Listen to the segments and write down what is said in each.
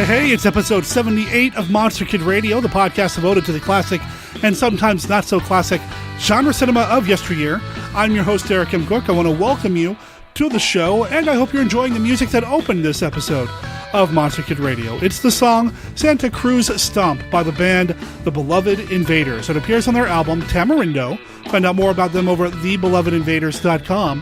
Hey, it's episode 78 of Monster Kid Radio, the podcast devoted to the classic and sometimes not so classic genre cinema of yesteryear. I'm your host, Eric M. Cook. I want to welcome you to the show, and I hope you're enjoying the music that opened this episode of Monster Kid Radio. It's the song Santa Cruz Stomp by the band The Beloved Invaders. It appears on their album Tamarindo. Find out more about them over at thebelovedinvaders.com.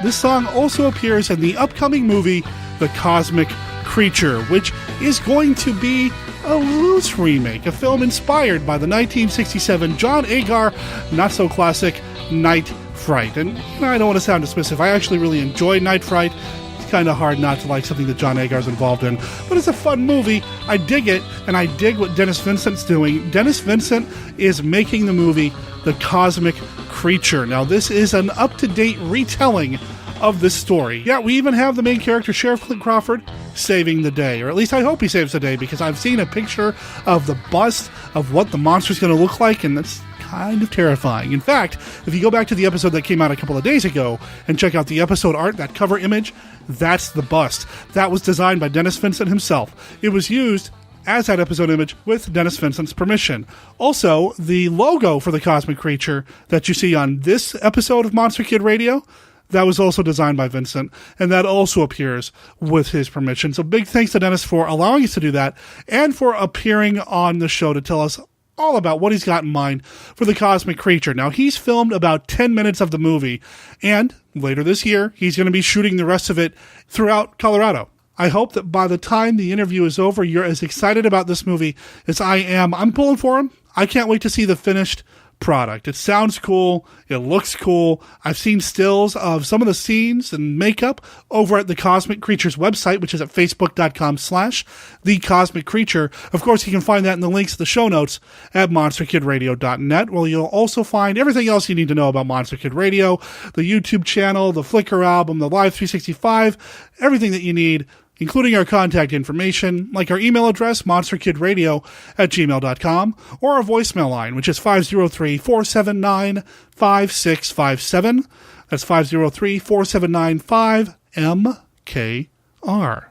This song also appears in the upcoming movie The Cosmic Creature, which is going to be a loose remake, a film inspired by the 1967 John Agar not-so-classic Night Fright. And I don't want to sound dismissive. I actually really enjoyed Night Fright. It's kind of hard not to like something that John Agar's involved in. But it's a fun movie. I dig it, and I dig what Dennis Vincent's doing. Dennis Vincent is making the movie The Cosmic Creature. Now, this is an up-to-date retelling of this story. Yeah, we even have the main character, Sheriff Clint Crawford, saving the day. Or at least I hope he saves the day, because I've seen a picture of the bust of what the monster's going to look like, and that's kind of terrifying. In fact, if you go back to the episode that came out a couple of days ago and check out the episode art, that cover image, that's the bust. That was designed by Dennis Vincent himself. It was used as that episode image with Dennis Vincent's permission. Also, the logo for the Cosmic Creature that you see on this episode of Monster Kid Radio, that was also designed by Vincent, and that also appears with his permission. So big thanks to Dennis for allowing us to do that, and for appearing on the show to tell us all about what he's got in mind for the Cosmic Creature. Now, he's filmed about 10 minutes of the movie, and later this year, he's going to be shooting the rest of it throughout Colorado. I hope that by the time the interview is over, you're as excited about this movie as I am. I'm pulling for him. I can't wait to see the finished product. It sounds cool. It looks cool. I've seen stills of some of the scenes and makeup over at the Cosmic Creature's website, which is at facebook.com/The Cosmic Creature. Of course, you can find that in the links to the show notes at monsterkidradio.net, where you'll also find everything else you need to know about Monster Kid Radio, the YouTube channel, the Flickr album, the Live 365, everything that you need, including our contact information, like our email address, monsterkidradio@gmail.com, or our voicemail line, which is 503-479-5657. That's 503-479-5MKR.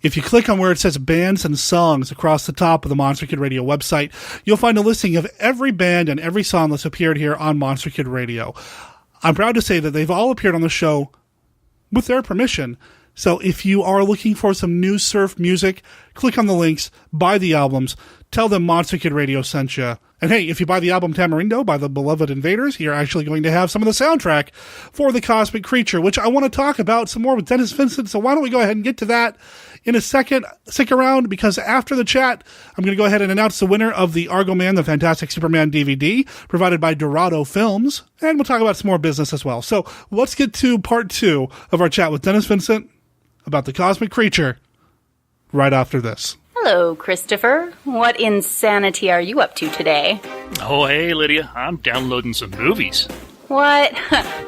If you click on where it says bands and songs across the top of the Monster Kid Radio website, you'll find a listing of every band and every song that's appeared here on Monster Kid Radio. I'm proud to say that they've all appeared on the show with their permission. So if you are looking for some new surf music, click on the links, buy the albums, tell them Monster Kid Radio sent you. And hey, if you buy the album Tamarindo by the Beloved Invaders, you're actually going to have some of the soundtrack for the Cosmic Creature, which I want to talk about some more with Dennis Vincent. So why don't we go ahead and get to that in a second. Stick around, because after the chat, I'm going to go ahead and announce the winner of the Argo Man, the Fantastic Superman DVD, provided by Dorado Films. And we'll talk about some more business as well. So let's get to part 2 of our chat with Dennis Vincent about the Cosmic Creature right after this. Hello, Christopher. What insanity are you up to today? Oh, hey, Lydia. I'm downloading some movies. What?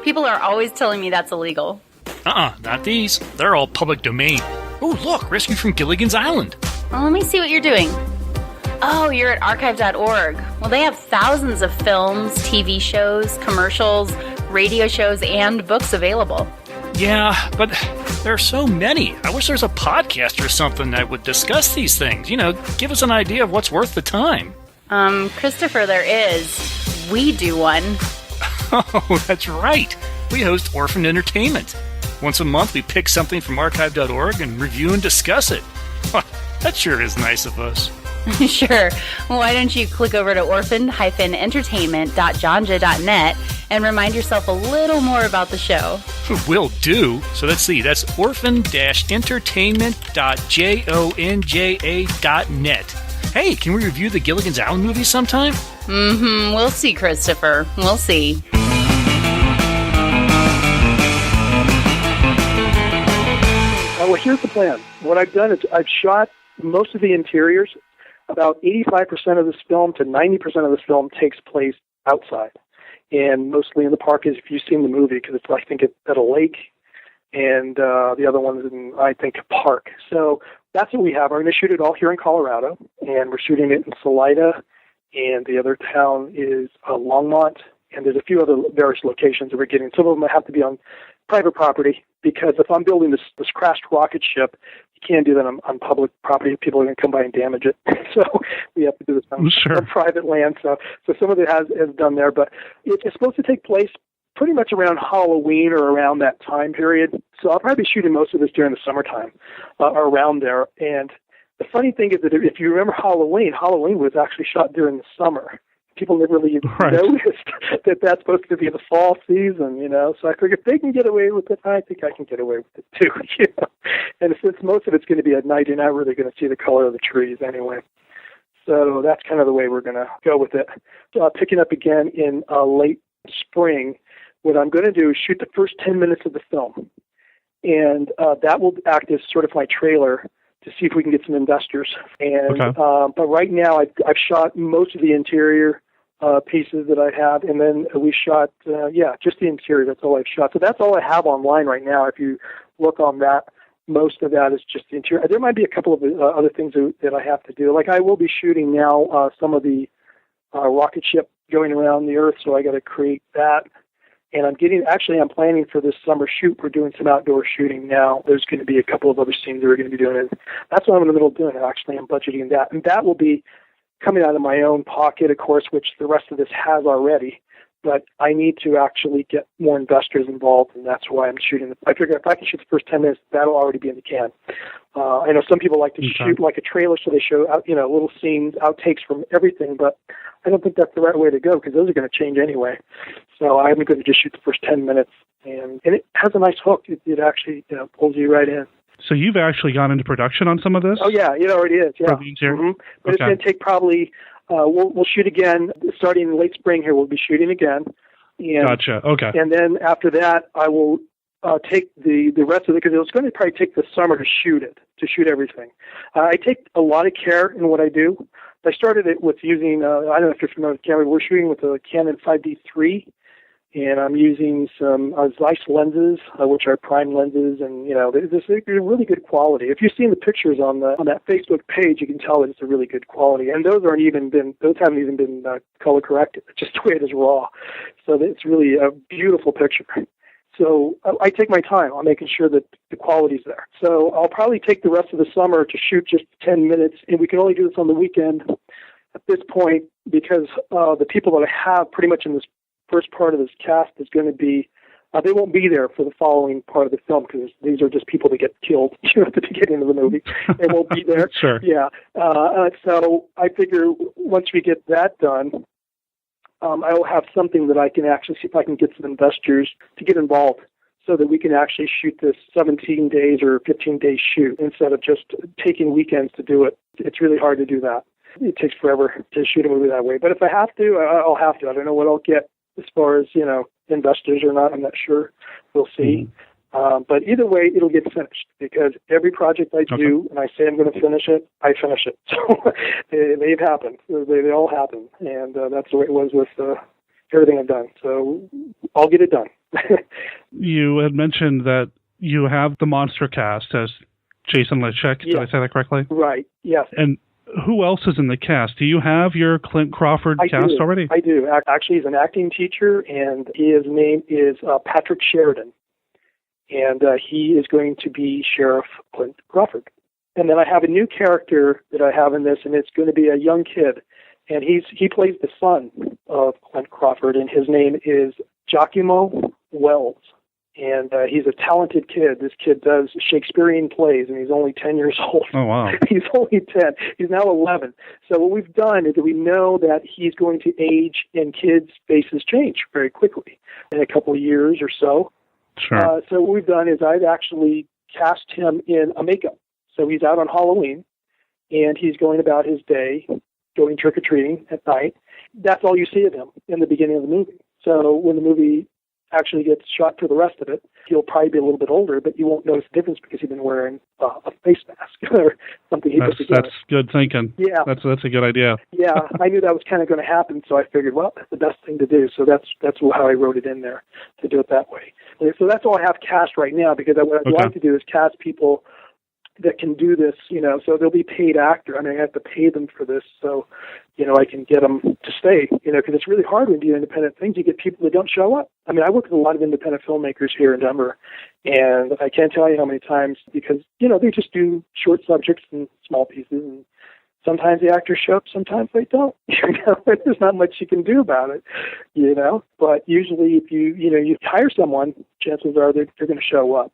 People are always telling me that's illegal. Not these. They're all public domain. Oh, look, Rescue from Gilligan's Island. Well, let me see what you're doing. Oh, you're at archive.org. Well, they have thousands of films, TV shows, commercials, radio shows, and books available. Yeah, but there are so many. I wish there was a podcast or something that would discuss these things. You know, give us an idea of what's worth the time. Christopher, there is. We do one. Oh, that's right. We host Orphan Entertainment. Once a month, we pick something from archive.org and review and discuss it. That sure is nice of us. Sure. Why don't you click over to orphan-entertainment.jonja.net and remind yourself a little more about the show. Will do. So let's see. That's orphan-entertainment.jonja.net. Hey, can we review the Gilligan's Island movie sometime? We'll see, Christopher. We'll see. Well, here's the plan. What I've done is I've shot most of the interiors. About 85% of this film to 90% of this film takes place outside, and mostly in the park, as if you've seen the movie, because it's, I think, at a lake, and the other one's in, I think, a park. So that's what we have. We're going to shoot it all here in Colorado, and we're shooting it in Salida, and the other town is Longmont, and there's a few other various locations that we're getting. Some of them have to be on private property, because if I'm building this crashed rocket ship, you can't do that on public property. People are going to come by and damage it. So we have to do this on private land. So some of it has done there, but it's supposed to take place pretty much around Halloween or around that time period. So I'll probably be shooting most of this during the summertime, around there. And the funny thing is that if you remember Halloween was actually shot during the summer. People never really noticed that that's supposed to be the fall season, So I figured if they can get away with it, I think I can get away with it too, And since most of it's going to be at night, you're not really going to see the color of the trees anyway. So that's kind of the way we're going to go with it. So picking up again in late spring, what I'm going to do is shoot the first 10 minutes of the film. And that will act as sort of my trailer to see if we can get some investors. And but right now I've shot most of the interior pieces that I have, and then we shot just the interior. That's all I've shot. So that's all I have online right now. If you look on that, most of that is just the interior. There might be a couple of other things that I have to do. Like I will be shooting now some of the rocket ship going around the Earth, so I got to create that. And I'm planning for this summer shoot. We're doing some outdoor shooting now. There's going to be a couple of other scenes that we're going to be doing. And that's what I'm in the middle of doing. Actually, I'm budgeting that. And that will be coming out of my own pocket, of course, which the rest of this has already. But I need to actually get more investors involved, and that's why I'm shooting. I figure if I can shoot the first 10 minutes, that'll already be in the can. I know some people like to shoot like a trailer, so they show out, little scenes, outtakes from everything, but I don't think that's the right way to go because those are going to change anyway. So I'm going to just shoot the first 10 minutes, and it has a nice hook. It actually pulls you right in. So you've actually gone into production on some of this? Oh, yeah, it already is, yeah. Mm-hmm. But it's going to take probably... we'll shoot again, starting in late spring here, we'll be shooting again. And, gotcha, okay. And then after that, I will take the rest of it, because it's going to probably take the summer to shoot everything. I take a lot of care in what I do. I started it with using, I don't know if you're familiar with the camera, we're shooting with a Canon 5D3, and I'm using some Zeiss lenses, which are prime lenses, and they're really good quality. If you've seen the pictures on that Facebook page, you can tell that it's a really good quality. And those haven't even been color corrected. It's just the way it is raw. So it's really a beautiful picture. So I take my time on making sure that the quality's there. So I'll probably take the rest of the summer to shoot just 10 minutes, and we can only do this on the weekend at this point because the people that I have pretty much in this first part of this cast is going to be, they won't be there for the following part of the film because these are just people that get killed at the beginning of the movie. They won't be there. Sure. Yeah. So I figure once we get that done, I will have something that I can actually see if I can get some investors to get involved so that we can actually shoot this 17 days or 15-day shoot instead of just taking weekends to do it. It's really hard to do that. It takes forever to shoot a movie that way. But if I have to, I'll have to. I don't know what I'll get as far as, investors or not. I'm not sure. We'll see. But either way, it'll get finished because every project I do and I say I'm going to finish it, I finish it. So they've happened. They all happen. And that's the way it was with everything I've done. So I'll get it done. You had mentioned that you have the monster cast as Jason Lechek. Did I say that correctly? Right, yes. And who else is in the cast? Do you have your Clint Crawford cast already? I do. Actually, he's an acting teacher, and his name is Patrick Sheridan. And he is going to be Sheriff Clint Crawford. And then I have a new character that I have in this, and it's going to be a young kid. And he plays the son of Clint Crawford, and his name is Giacomo Wells. And he's a talented kid. This kid does Shakespearean plays, and he's only 10 years old. Oh, wow. He's only 10. He's now 11. So what we've done is that we know that he's going to age, and kids' faces change very quickly in a couple of years or so. Sure. So what we've done is I've actually cast him in a makeup. So he's out on Halloween, and he's going about his day, going trick-or-treating at night. That's all you see of him in the beginning of the movie. So when the movie actually gets shot for the rest of it, he'll probably be a little bit older, but you won't notice the difference because he's been wearing a face mask or something he put together. That's good thinking. Yeah. That's a good idea. Yeah, I knew that was kind of going to happen, so I figured, well, that's the best thing to do. So that's how I wrote it in there, to do it that way. So that's all I have cast right now, because what I'd like to do is cast people that can do this, so they'll be paid actor. I mean, I have to pay them for this, so, I can get them to stay, because it's really hard when you do independent things. You get people that don't show up. I mean, I work with a lot of independent filmmakers here in Denver, and I can't tell you how many times, because, they just do short subjects and small pieces, and sometimes the actors show up, sometimes they don't. There's not much you can do about it, But usually if you hire someone, chances are they're going to show up.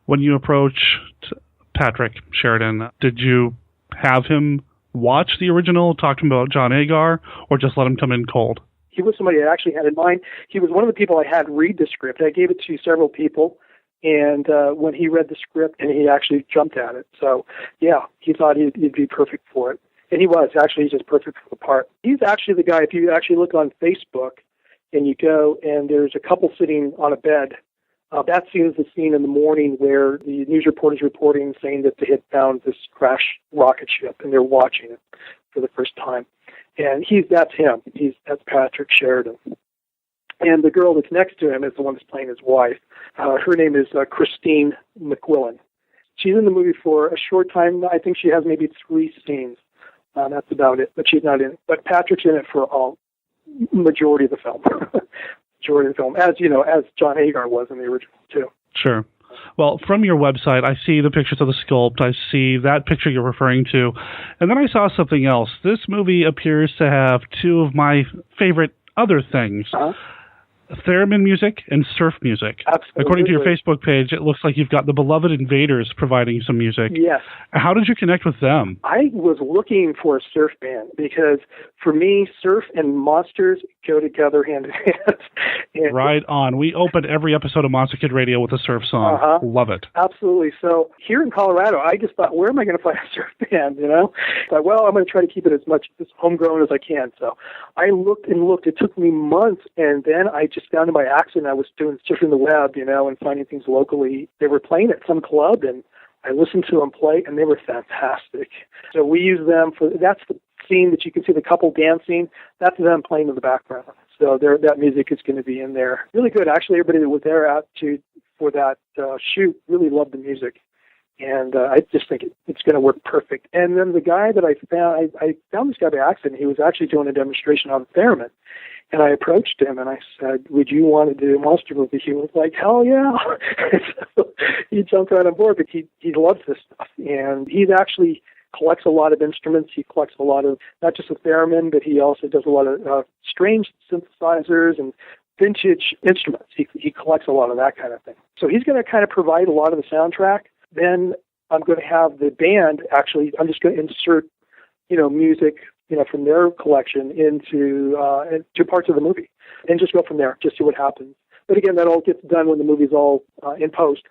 When you approached Patrick Sheridan, did you have him watch the original, talk to him about John Agar, or just let him come in cold? He was somebody I actually had in mind. He was one of the people I had read the script. I gave it to several people, and when he read the script, and he actually jumped at it. So, yeah, he thought he'd be perfect for it. And he was. Actually, he's just perfect for the part. He's actually the guy, if you actually look on Facebook, and you go, and there's a couple sitting on a bed. That scene is the scene in the morning where the news reporter is reporting, saying that they had found this crashed rocket ship, and they're watching it for the first time. And that's him. That's Patrick Sheridan. And the girl that's next to him is the one that's playing his wife. Her name is Christine McQuillan. She's in the movie for a short time. I think she has maybe 3 scenes. That's about it, but she's not in it. But Patrick's in it for all majority of the film. As John Agar was in the original, too. Sure. Well, from your website, I see the pictures of the sculpt. I see that picture you're referring to. And then I saw something else. This movie appears to have 2 of my favorite other things. Theremin music and surf music. Absolutely. According to your Facebook page, it looks like you've got the Beloved Invaders providing some music. Yes. How did you connect with them? I was looking for a surf band because, for me, surf and monsters go together hand in hand. Right on. We open every episode of Monster Kid Radio with a surf song. Love it. Absolutely. So here in Colorado, I just thought, where am I going to find a surf band, Thought, well, I'm going to try to keep it as homegrown as I can. So I looked and looked. It took me months, and then I just found it by accident. I was surfing the web, and finding things locally. They were playing at some club, and I listened to them play, and they were fantastic. So we use them that's the scene that you can see, the couple dancing. That's them playing in the background. So that music is going to be in there. Really good. Actually, everybody that was there for that shoot really loved the music. And I just think it's going to work perfect. And then the guy that I found this guy by accident. He was actually doing a demonstration on theremin. And I approached him and I said, would you want to do a monster movie? He was like, hell yeah. So he jumped right on board, but he loves this stuff. And he actually collects a lot of instruments. He collects a lot of, not just a theremin, but he also does a lot of strange synthesizers and vintage instruments. He collects a lot of that kind of thing. So he's going to kind of provide a lot of the soundtrack. Then I'm going to have the band I'm just going to insert, music, from their collection into parts of the movie and just go from there, just see what happens. But again, that all gets done when the movie's all in post.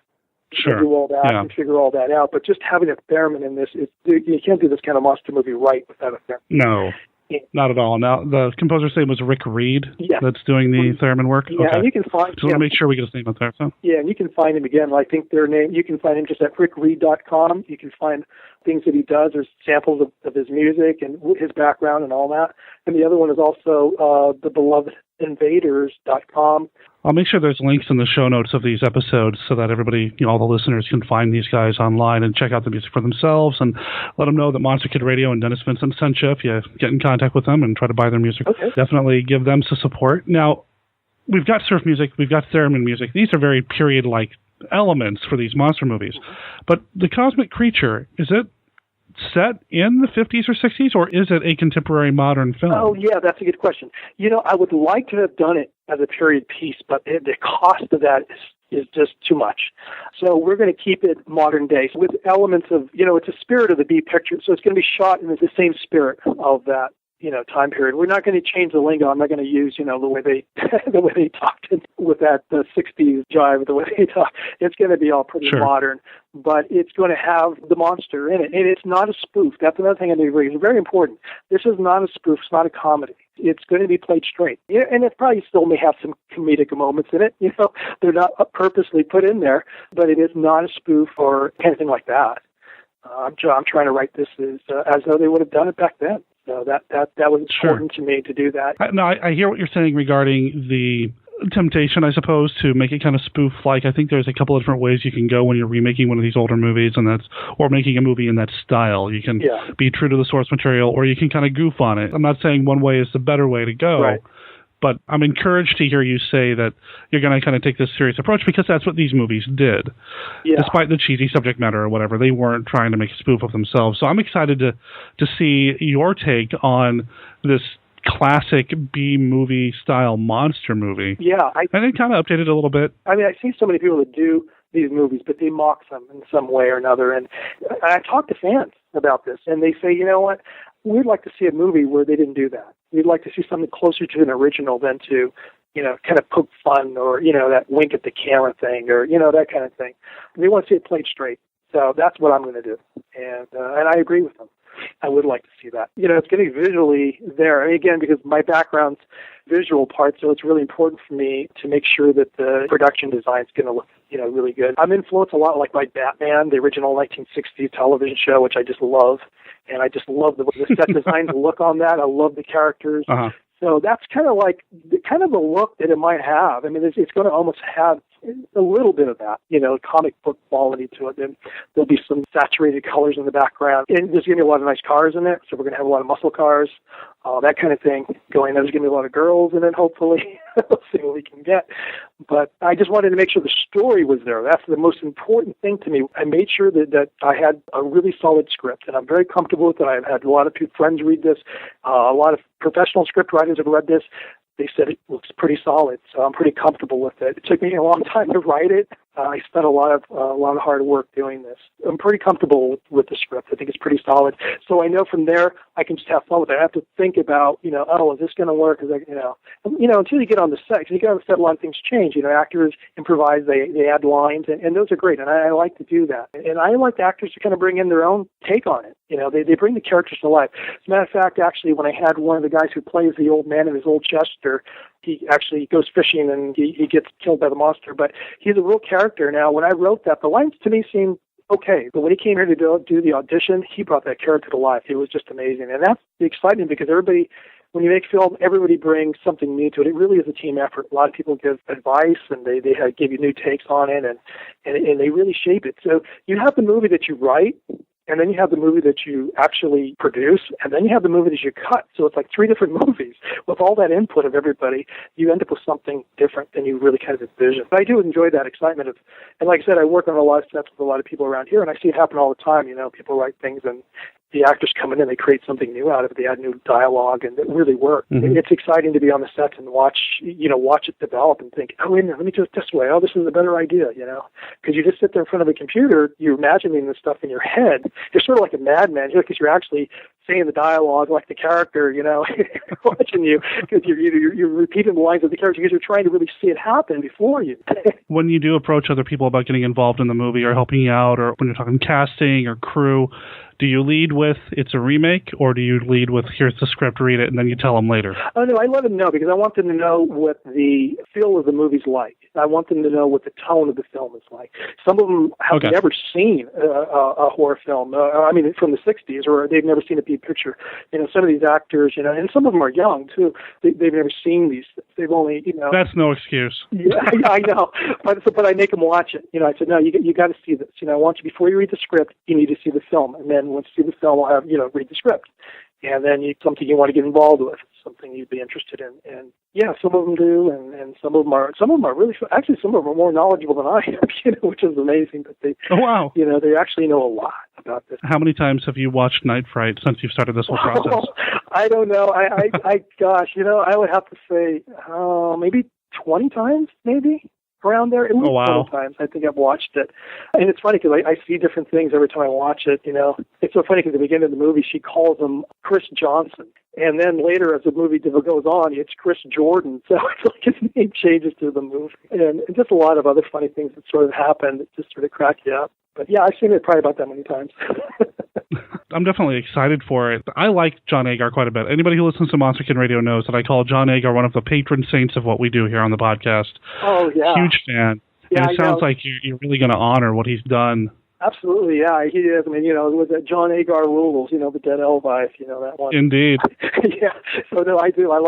Sure. Do all that and figure all that out. But just having a theremin in this, you can't do this kind of monster movie right without a theremin. No. Not at all. Now, the composer's name was Rick Reed that's doing the theremin work? Yeah, okay. And you can find... So we'll make sure we get his name up there. So. Yeah, and you can find him again. I think their name, you can find him just at rickreed.com. You can find things that he does. There's samples of his music and his background and all that. And the other one is also the belovedinvaders.com. I'll make sure there's links in the show notes of these episodes so that everybody, all the listeners can find these guys online and check out the music for themselves and let them know that Monster Kid Radio and Dennis Vincent sent you if you get in contact with them and try to buy their music. Okay. Definitely give them some support. Now, we've got surf music, we've got theremin music. These are very period-like elements for these monster movies. But the Cosmic Creature, is it set in the 50s or 60s, or is it a contemporary modern film? Oh, yeah, that's a good question. I would like to have done it as a period piece, but the cost of that is just too much. So we're going to keep it modern day with elements of, it's a spirit of the B picture, so it's going to be shot in the same spirit of that, time period. We're not going to change the lingo. I'm not going to use, the way they talked with that 60s jive, the way they talk. It's going to be all pretty modern, but it's going to have the monster in it. And it's not a spoof. That's another thing I need to agree. It's very important. This is not a spoof. It's not a comedy. It's going to be played straight. And it probably still may have some comedic moments in it. They're not purposely put in there, but it is not a spoof or anything like that. I'm trying to write this as though they would have done it back then. So that was important to me to do that. No, I hear what you're saying regarding the temptation, I suppose, to make it kind of spoof-like. I think there's a couple of different ways you can go when you're remaking one of these older movies, or making a movie in that style. You can be true to the source material, or you can kind of goof on it. I'm not saying one way is the better way to go, right. But I'm encouraged to hear you say that you're going to kind of take this serious approach, because that's what these movies did. Yeah. Despite the cheesy subject matter or whatever, they weren't trying to make a spoof of themselves. So I'm excited to see your take on this classic B-movie style monster movie. Yeah. And it kind of updated a little bit. I mean, I see so many people that do these movies, but they mock them in some way or another. And I talk to fans about this, and they say, you know what? We'd like to see a movie where they didn't do that. We'd like to see something closer to an original than to, kind of poke fun or, that wink at the camera thing or, that kind of thing. They want to see it played straight. So that's what I'm going to do. And I agree with them. I would like to see that. It's getting visually there. I mean, again, because my background's visual part, so it's really important for me to make sure that the production design is going to look, really good. I'm influenced a lot like by Batman, the original 1960s television show, which I just love. And I just love the set design, the look on that. I love the characters. Uh-huh. So that's kind of like the look that it might have. I mean, it's going to almost have a little bit of that, comic book quality to it. And there'll be some saturated colors in the background. And there's going to be a lot of nice cars in it. So we're going to have a lot of muscle cars, that kind of thing going. There's going to be a lot of girls in it, hopefully. We'll see what we can get. But I just wanted to make sure the story was there. That's the most important thing to me. I made sure that I had a really solid script, and I'm very comfortable with it. I've had a lot of friends read this. A lot of professional script writers have read this. They said it looks pretty solid, so I'm pretty comfortable with it. It took me a long time to write it. I spent a lot of hard work doing this. I'm pretty comfortable with the script. I think it's pretty solid. So I know from there I can just have fun with it. I have to think about, is this going to work? Until you get on the set. Because you get on the set, a lot of things change. Actors improvise, they add lines, and those are great. And I like to do that. And I like the actors to kind of bring in their own take on it. They bring the characters to life. As a matter of fact, actually, when I had one of the guys who plays the old man in his old Chester, he actually goes fishing and he gets killed by the monster. But he's a real character now. When I wrote that, the lines to me seemed okay. But when he came here to do the audition, he brought that character to life. It was just amazing. And that's the excitement, because everybody, when you make film, everybody brings something new to it. It really is a team effort. A lot of people give advice, and they give you new takes on it, and they really shape it. So you have the movie that you write, and then you have the movie that you actually produce, and then you have the movie that you cut. So it's like 3 different movies. With all that input of everybody, you end up with something different than you really kind of envisioned. But I do enjoy that excitement and like I said, I work on a lot of sets with a lot of people around here, and I see it happen all the time. People write things, and the actors come in and they create something new out of it. They add new dialogue, and it really works. Mm-hmm. It's exciting to be on the set and watch it develop and think, oh, wait a minute, let me do it this way. Oh, this is a better idea, Because you just sit there in front of a computer, you're imagining this stuff in your head. You're sort of like a madman, because you're actually saying the dialogue like the character, watching you, because you're repeating the lines of the character, because you're trying to really see it happen before you. When you do approach other people about getting involved in the movie or helping you out, or when you're talking casting or crew, do you lead with it's a remake, or do you lead with here's the script, read it, and then you tell them later? Oh, no, I let them know, because I want them to know what the feel of the movie's like. I want them to know what the tone of the film is like. Some of them have never seen a horror film, from the 60s, or they've never seen a big picture. Some of these actors, and some of them are young, too. They've never seen these. They've only, That's no excuse. Yeah, I know. But I make them watch it. I said, no, you got to see this. I want you, before you read the script, you need to see the film. And then once you see the film, I'll have, read the script. And then something you want to get involved with, something you'd be interested in. And yeah, some of them do, and some of them are really, actually some of them are more knowledgeable than I am, which is amazing. But they, they actually know a lot about this. How many times have you watched Night Fright since you've started this whole process? I don't know. Gosh, I would have to say maybe 20 times, maybe. Around there, at least 20 times. I think I've watched it. And it's funny because I see different things every time I watch it, It's so funny because at the beginning of the movie, she calls him Chris Johnson. And then later, as the movie goes on, it's Chris Jordan. So it's like his name changes to the movie. And just a lot of other funny things that sort of happen that just sort of crack you up. But yeah, I've seen it probably about that many times. I'm definitely excited for it. I like John Agar quite a bit. Anybody who listens to Monster Kid Radio knows that I call John Agar one of the patron saints of what we do here on the podcast. Oh, yeah. Huge fan. Yeah, and it sounds like you're really going to honor what he's done Absolutely, yeah, he is. I mean, with that John Agar rules, the Dead Elvice, that one. Indeed. Yeah. So no, I do. I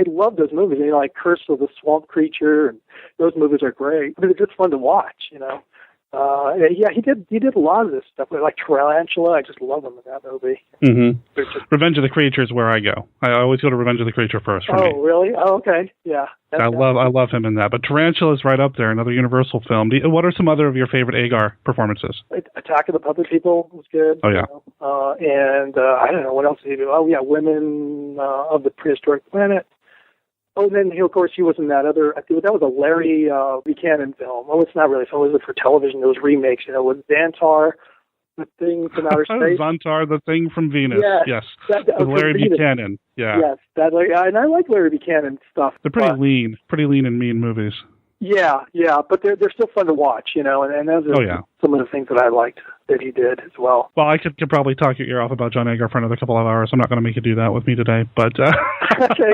love those movies. Like Curse of the Swamp Creature, and those movies are great. I mean, they're just fun to watch. Yeah, he did a lot of this stuff, like Tarantula. I just love him in that movie. Mm-hmm. Revenge of the Creature is where I go. I always go to Revenge of the Creature first. For me. Really? Oh, okay. Yeah. I love him in that. But Tarantula is right up there, another Universal film. What are some other of your favorite Agar performances? Attack of the Puppet People was good. Oh, yeah. And I don't know, what else did he do? Oh, yeah, Women of the Prehistoric Planet. Oh, and then, of course, he was in that other, I think that was a Larry Buchanan film. Oh, it's not really, so it was for television, those remakes, with Xantar, The Thing from Outer Space. Xantar, The Thing from Venus, yes. With Larry Buchanan, yeah. Yes, and I like Larry Buchanan stuff. They're pretty lean and mean movies. Yeah, but they're still fun to watch, and those are some of the things that I liked that he did as well. Well, I could probably talk your ear off about John Agar for another couple of hours. I'm not going to make you do that with me today, but...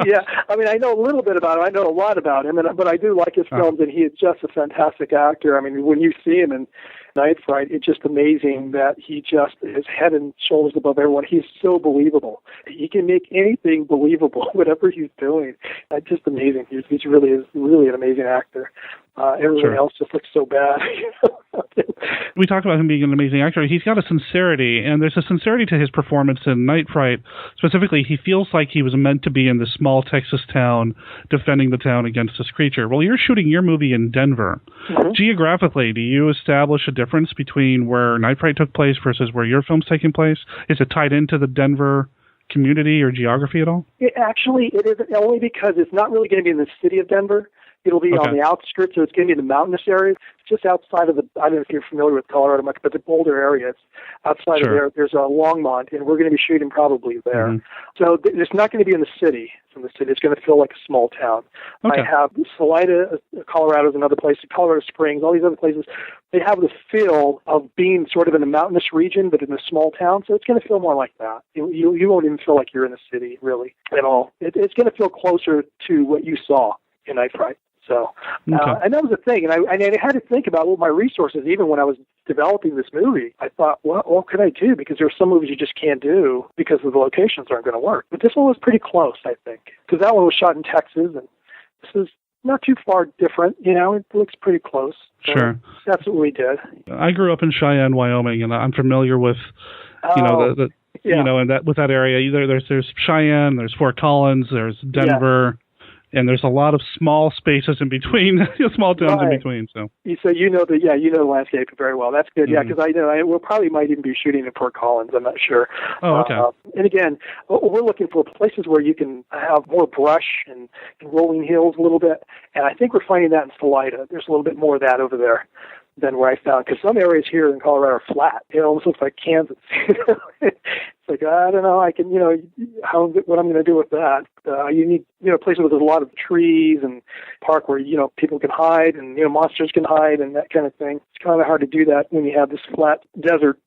Yeah, I mean, I know a little bit about him. I know a lot about him, but I do like his films, and he is just a fantastic actor. I mean, when you see him in Night Fright, it's just amazing that he just is head and shoulders above everyone. He's so believable. He can make anything believable, whatever he's doing. It's just amazing. He's really an amazing actor. Everyone else just looks so bad. We talk about him being an amazing actor. He's got a sincerity, and there's a sincerity to his performance in Night Fright. Specifically, he feels like he was meant to be in this small Texas town, defending the town against this creature. Well, you're shooting your movie in Denver. Mm-hmm. Geographically, do you establish a difference between where Night Fright took place versus where your film's taking place? Is it tied into the Denver community or geography at all? It is only because it's not really going to be in the city of Denver. It'll be on the outskirts, so it's going to be in the mountainous areas. It's just outside of I don't know if you're familiar with Colorado much, but the Boulder area, it's outside of there. There's a Longmont, and we're going to be shooting probably there. Mm-hmm. So it's not going to be in the city. It's going to feel like a small town. Okay. I have Salida, Colorado is another place, Colorado Springs, all these other places. They have the feel of being sort of in a mountainous region, but in a small town, so it's going to feel more like that. You won't even feel like you're in a city, really, at all. It's going to feel closer to what you saw in Night Fright. So, and that was the thing, and I had to think about my resources even when I was developing this movie. I thought, what could I do? Because there are some movies you just can't do because the locations aren't going to work. But this one was pretty close, I think, because that one was shot in Texas, and this is not too far different. It looks pretty close. So sure. That's what we did. I grew up in Cheyenne, Wyoming, and I'm familiar with, and that with that area. There's Cheyenne, there's Fort Collins, there's Denver. Yeah. And there's a lot of small spaces in between, small towns in between. So you know the landscape very well. That's good. Mm-hmm. Yeah, because I know we'll probably might even be shooting in Fort Collins. I'm not sure. Oh, okay. And again, we're looking for places where you can have more brush and rolling hills a little bit. And I think we're finding that in Salida. There's a little bit more of that over there than where I found. Because some areas here in Colorado are flat. It almost looks like Kansas. It's like, I don't know, what I'm going to do with that. You need, places where there's a lot of trees and park where, people can hide and, monsters can hide and that kind of thing. It's kind of hard to do that when you have this flat desert.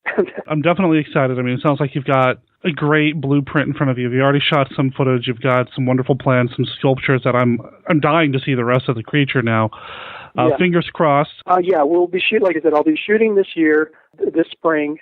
I'm definitely excited. I mean, it sounds like you've got a great blueprint in front of you. You already shot some footage. You've got some wonderful plans, some sculptures that I'm dying to see the rest of the creature now. Fingers crossed. We'll be shooting, like I said, I'll be shooting this spring,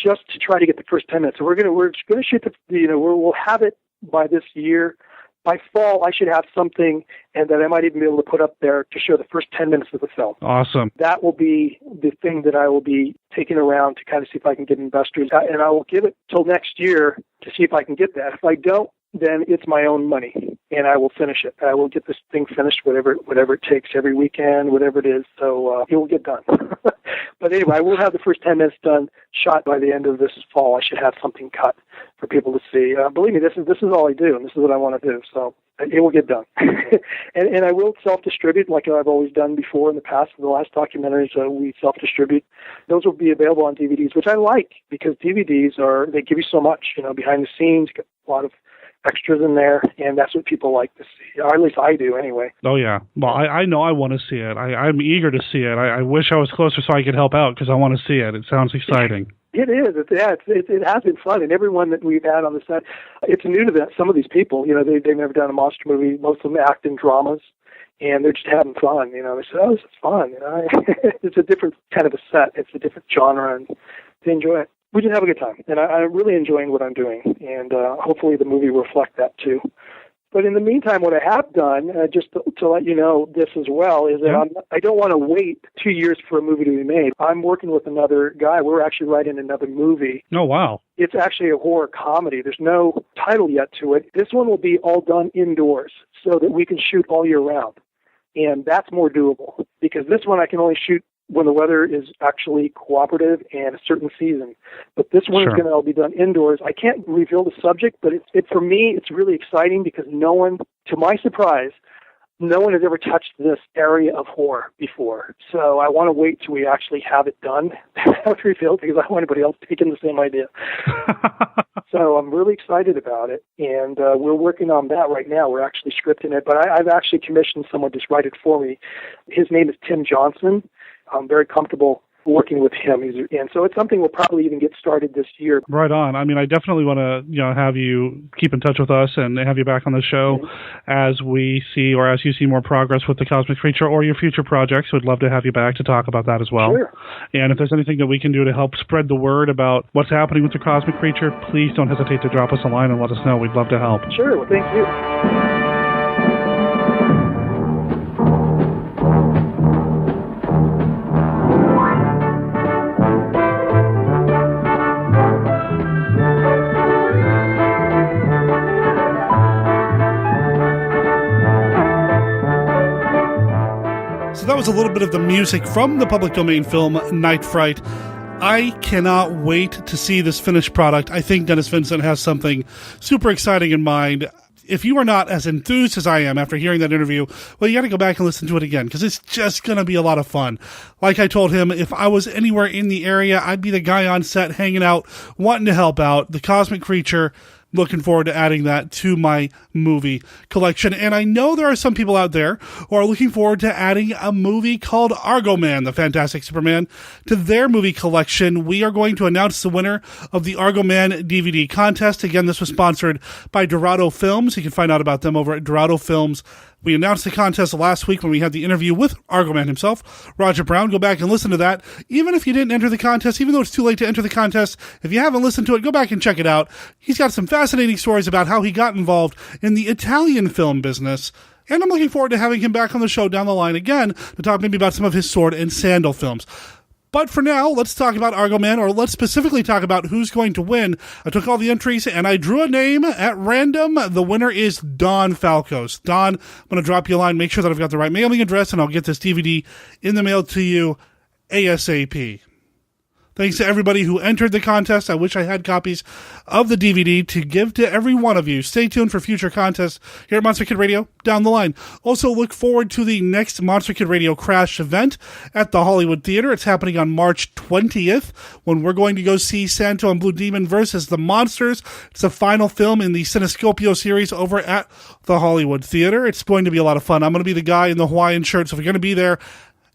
just to try to get the first 10 minutes. So we're going to shoot we'll have it by this year. By fall, I should have something, and that I might even be able to put up there to show the first 10 minutes of the film. Awesome. That will be the thing that I will be taking around to kind of see if I can get investors, and I will give it till next year to see if I can get that. If I don't, then it's my own money, and I will finish it. I will get this thing finished, whatever it takes, every weekend, whatever it is. So it will get done. But anyway, I will have the first 10 minutes done, shot by the end of this fall. I should have something cut for people to see. Believe me, this is all I do, and this is what I want to do. So it will get done. and I will self-distribute like I've always done before in the past. The last documentaries we self-distribute. Those will be available on DVDs, which I like because DVDs they give you so much, behind the scenes, you get a lot of extras in there, and that's what people like to see, or at least I do anyway. Oh, yeah. Well, I know I want to see it. I'm eager to see it. I wish I was closer so I could help out because I want to see it. It sounds exciting. It is. It has been fun, and everyone that we've had on the set, it's new to some of these people. They've never done a monster movie. Most of them act in dramas, and they're just having fun. They say, "Oh, this is fun." It's a different kind of a set. It's a different genre, and they enjoy it. We just have a good time, and I'm really enjoying what I'm doing, and hopefully the movie will reflect that too. But in the meantime, what I have done, just to let you know this as well, is that I don't want to wait 2 years for a movie to be made. I'm working with another guy. We're actually writing another movie. Oh, wow. It's actually a horror comedy. There's no title yet to it. This one will be all done indoors so that we can shoot all year round. And that's more doable, because this one I can only shoot when the weather is actually cooperative and a certain season. But this one is going to all be done indoors. I can't reveal the subject, but for me, it's really exciting because no one, to my surprise, no one has ever touched this area of horror before. So I want to wait till we actually have it done, have it revealed, because I don't want anybody else taking the same idea. So I'm really excited about it, and we're working on that right now. We're actually scripting it, but I've actually commissioned someone to write it for me. His name is Tim Johnson. I'm very comfortable working with him, and so it's something we'll probably even get started this year. Right on. I mean, I definitely want to, have you keep in touch with us and have you back on the show as we see, or as you see more progress with the Cosmic Creature or your future projects. We'd love to have you back to talk about that as well. Sure. And if there's anything that we can do to help spread the word about what's happening with the Cosmic Creature, please don't hesitate to drop us a line and let us know. We'd love to help. Sure. Well, thank you. So that was a little bit of the music from the public domain film Night Fright. I cannot wait to see this finished product. I think Dennis Vincent has something super exciting in mind. If you are not as enthused as I am after hearing that interview, well, you got to go back and listen to it again, because it's just going to be a lot of fun. Like I told him, if I was anywhere in the area, I'd be the guy on set hanging out, wanting to help out. The Cosmic Creature, looking forward to adding that to my movie collection. And I know there are some people out there who are looking forward to adding a movie called Argo Man, the Fantastic Superman, to their movie collection. We are going to announce the winner of the Argo Man DVD contest. Again, this was sponsored by Dorado Films. You can find out about them over at Dorado Films. We announced the contest last week when we had the interview with Argo Man himself, Roger Brown. Go back and listen to that. Even if you didn't enter the contest, even though it's too late to enter the contest, if you haven't listened to it, go back and check it out. He's got some fascinating stories about how he got involved in the Italian film business. And I'm looking forward to having him back on the show down the line again to talk maybe about some of his sword and sandal films. But for now, let's talk about Argo Man, or let's specifically talk about who's going to win. I took all the entries and I drew a name at random. The winner is Don Falcos. Don, I'm going to drop you a line, make sure that I've got the right mailing address, and I'll get this DVD in the mail to you ASAP. Thanks to everybody who entered the contest. I wish I had copies of the DVD to give to every one of you. Stay tuned for future contests here at Monster Kid Radio down the line. Also, look forward to the next Monster Kid Radio Crash event at the Hollywood Theater. It's happening on March 20th when we're going to go see Santo and Blue Demon versus the Monsters. It's the final film in the Cinescopio series over at the Hollywood Theater. It's going to be a lot of fun. I'm going to be the guy in the Hawaiian shirt, so if you're going to be there,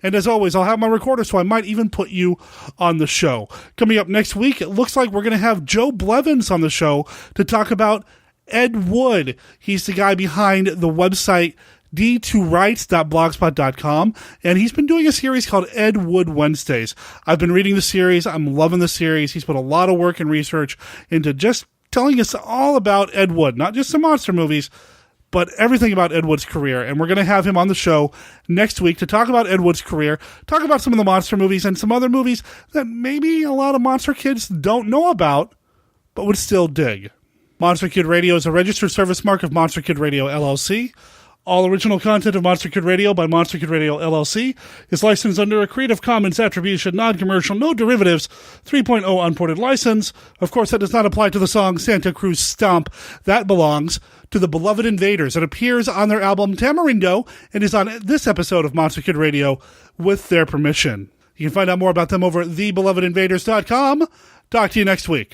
and as always, I'll have my recorder, so I might even put you on the show. Coming up next week, it looks like we're going to have Joe Blevins on the show to talk about Ed Wood. He's the guy behind the website d2rights.blogspot.com, and he's been doing a series called Ed Wood Wednesdays. I've been reading the series. I'm loving the series. He's put a lot of work and research into just telling us all about Ed Wood, not just the monster movies, but everything about Ed Wood's career. And we're going to have him on the show next week to talk about Ed Wood's career, talk about some of the monster movies and some other movies that maybe a lot of monster kids don't know about, but would still dig. Monster Kid Radio is a registered service mark of Monster Kid Radio LLC. All original content of Monster Kid Radio by Monster Kid Radio LLC is licensed under a Creative Commons Attribution, Non-Commercial, No Derivatives 3.0 Unported license. Of course, that does not apply to the song Santa Cruz Stomp. That belongs to the Beloved Invaders. It appears on their album Tamarindo and is on this episode of Monster Kid Radio with their permission. You can find out more about them over at thebelovedinvaders.com. Talk to you next week.